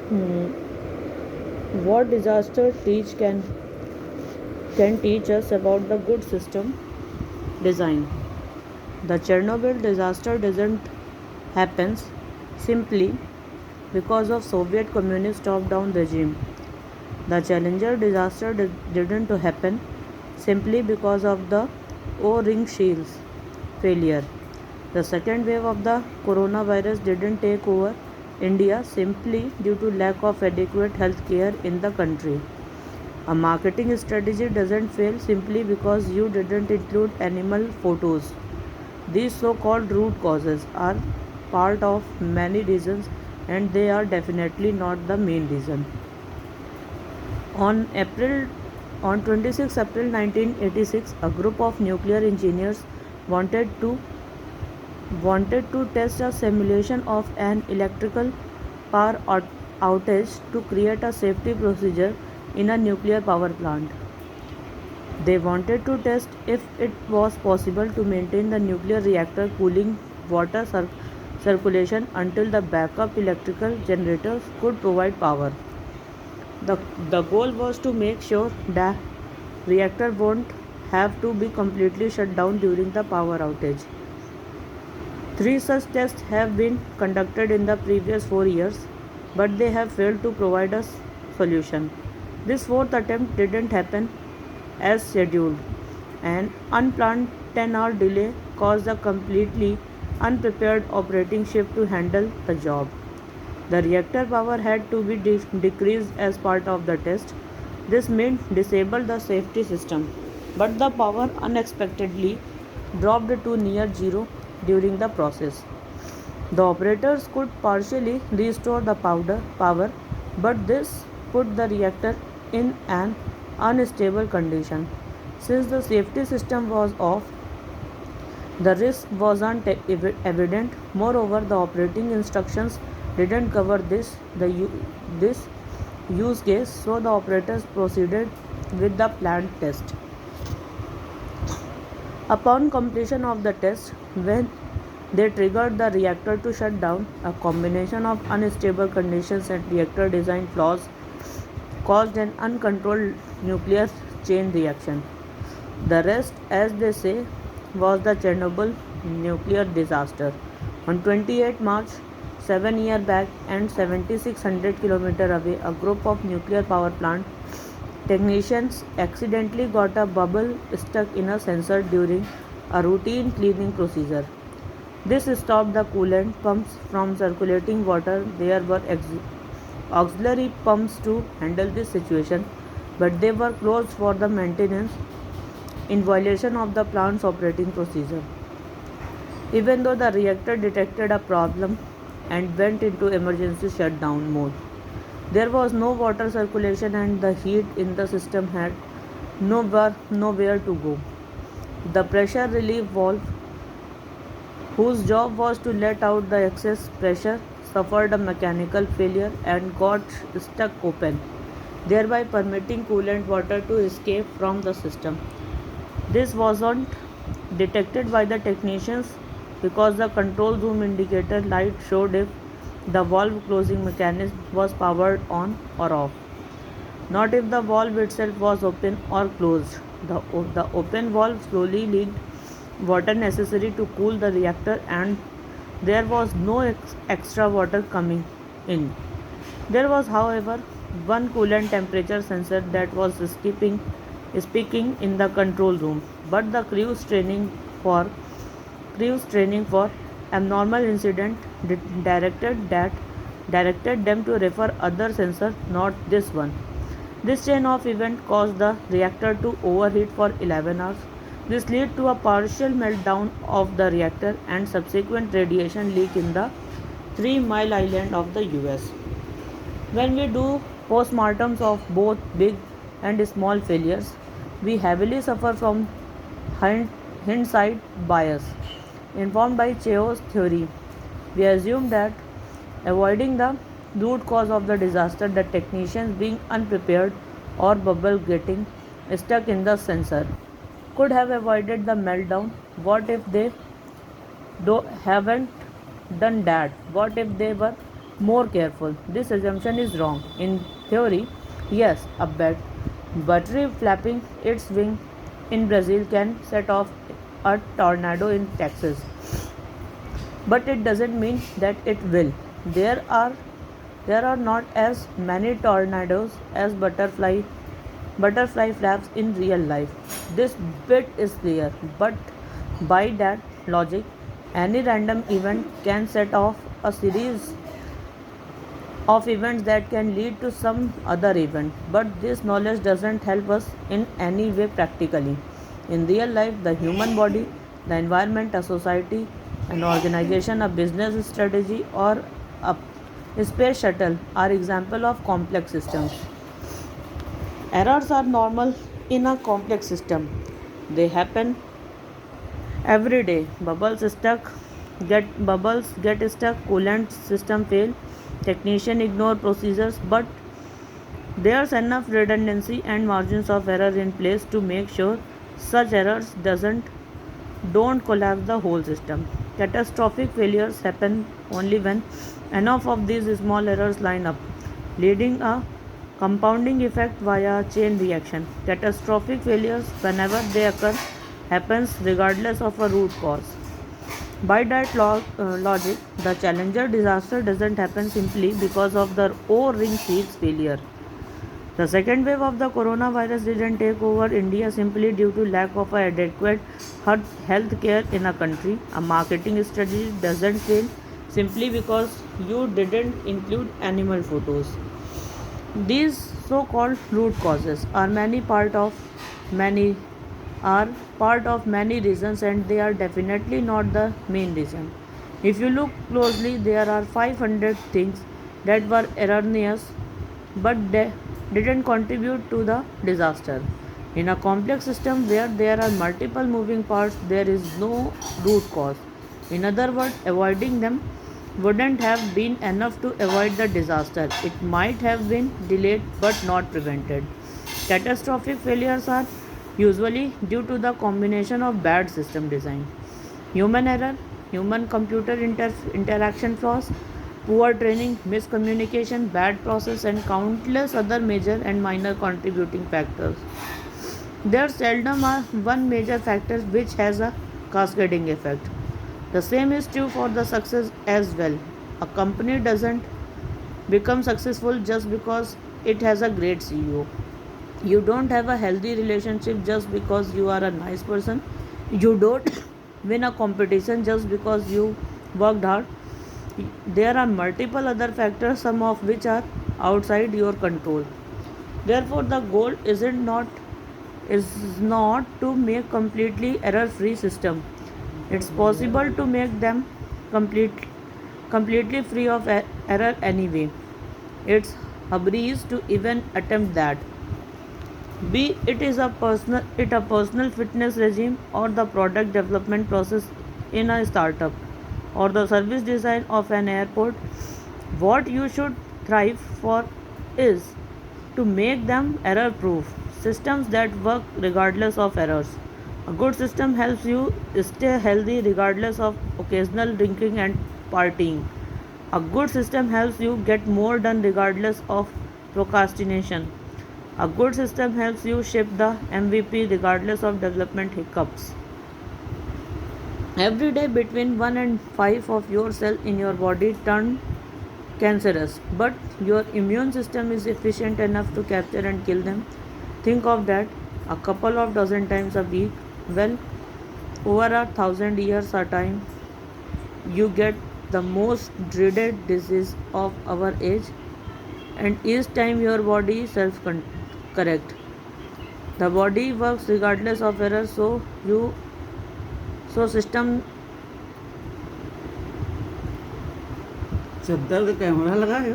Hmm, what disaster can teach us about the good system design? The Chernobyl disaster doesn't happen simply because of Soviet communist top-down regime. The Challenger disaster didn't happen simply because of the O-ring shields failure. The second wave of the coronavirus didn't take over India simply due to lack of adequate health care in the country. A marketing strategy doesn't fail simply because you didn't include animal photos. These so called root causes are part of many reasons and they are definitely not the main reason. On April on 26 April 1986, a group of nuclear engineers wanted to wanted to test a simulation of an electrical power outage to create a safety procedure in a nuclear power plant. They wanted to test if it was possible to maintain the nuclear reactor cooling water circulation until the backup electrical generators could provide power. The, the goal was to make sure the reactor won't have to be completely shut down during the power outage. Three such tests have been conducted in the previous 4 years, but they have failed to provide a solution. This fourth attempt didn't happen as scheduled. An unplanned 10-hour delay caused a completely unprepared operating ship to handle the job. The reactor power had to be decreased as part of the test. This meant disable the safety system, but the power unexpectedly dropped to near zero during the process. The operators could partially restore the power, but this put the reactor in an unstable condition. Since the safety system was off, the risk wasn't evident. Moreover, the operating instructions didn't cover this use case, so the operators proceeded with the planned test. Upon completion of the test, when they triggered the reactor to shut down, a combination of unstable conditions and reactor design flaws caused an uncontrolled nuclear chain reaction. The rest, as they say, was the Chernobyl nuclear disaster. On 28 March, 7 years back and 7,600 kilometers away, a group of nuclear power plant technicians accidentally got a bubble stuck in a sensor during a routine cleaning procedure. This stopped the coolant pumps from circulating water. There were auxiliary pumps to handle this situation, but they were closed for the maintenance in violation of the plant's operating procedure. Even though the reactor detected a problem and went into emergency shutdown mode, there was no water circulation and the heat in the system had nowhere to go. The pressure relief valve, whose job was to let out the excess pressure, suffered a mechanical failure and got stuck open, thereby permitting coolant water to escape from the system. This wasn't detected by the technicians because the control room indicator light showed if the valve closing mechanism was powered on or off, not if the valve itself was open or closed. The open valve slowly leaked water necessary to cool the reactor, and there was no extra water coming in. There was, however, one coolant temperature sensor that was speaking in the control room, but the crew's training for abnormal incident directed them to refer other sensor, not this one. This chain of event caused the reactor to overheat for 11 hours. This led to a partial meltdown of the reactor and subsequent radiation leak in the 3 Mile Island of the US. When we do postmortems of both big and small failures, we heavily suffer from hindsight bias. Informed by Cheo's theory, we assume that avoiding the root cause of the disaster, the technicians being unprepared or bubble getting stuck in the sensor, could have avoided the meltdown. What if they haven't done that? What if they were more careful. This assumption is wrong. In theory, yes, a battery flapping its wing in Brazil can set off a tornado in Texas, but it doesn't mean that it will. There are there are not as many tornadoes as butterfly flaps in real life. This bit is clear, but by that logic, any random event can set off a series of events that can lead to some other event. But this knowledge doesn't help us in any way practically. In real life, the human body, the environment, a society, an organization, a business strategy, or a space shuttle are example of complex systems. Errors are normal in a complex system. They happen every day. Bubbles get stuck, coolant system fail, technician ignore procedures, but there's enough redundancy and margins of error in place to make sure such errors doesn't don't collapse the whole system. Catastrophic failures happen only when enough of these small errors line up, leading a compounding effect via chain reaction. Catastrophic failures, whenever they occur, happens regardless of a root cause. By that logic, the Challenger disaster doesn't happen simply because of the O-ring seals failure. The second wave of the coronavirus didn't take over India simply due to lack of adequate health care in a country. A marketing strategy doesn't fail simply because you didn't include animal photos. These so-called root causes many are part of many reasons, and they are definitely not the main reason. If you look closely, there are 500 things that were erroneous but they didn't contribute to the disaster. In a complex system where there are multiple moving parts, there is no root cause. In other words, avoiding them wouldn't have been enough to avoid the disaster. It might have been delayed but not prevented. Catastrophic failures are usually due to the combination of bad system design, human error, human computer interaction flaws, poor training, miscommunication, bad process, and countless other major and minor contributing factors. There seldom are one major factor which has a cascading effect. The same is true for the success as well. A company doesn't become successful just because it has a great CEO. You don't have a healthy relationship just because you are a nice person. You don't win a competition just because you worked hard. There are multiple other factors, some of which are outside your control. Therefore, the goal is not to make completely error-free system. It's possible to make them complete, completely free of error anyway. It's a breeze to even attempt that. Be it a personal fitness regime or the product development process in a startup or the service design of an airport, what you should thrive for is to make them error proof systems that work regardless of errors. A good system helps you stay healthy regardless of occasional drinking and partying. A good system helps you get more done regardless of procrastination. A good system helps you ship the MVP regardless of development hiccups. Every day between 1 and 5 of your cells in your body turn cancerous, but your immune system is efficient enough to capture and kill them. Think of that a couple of dozen times a week. Well, over 1,000 years a time, you get the most dreaded disease of our age, and each time your body self correct. The body works regardless of error, so system चद्दर का camera लगा है।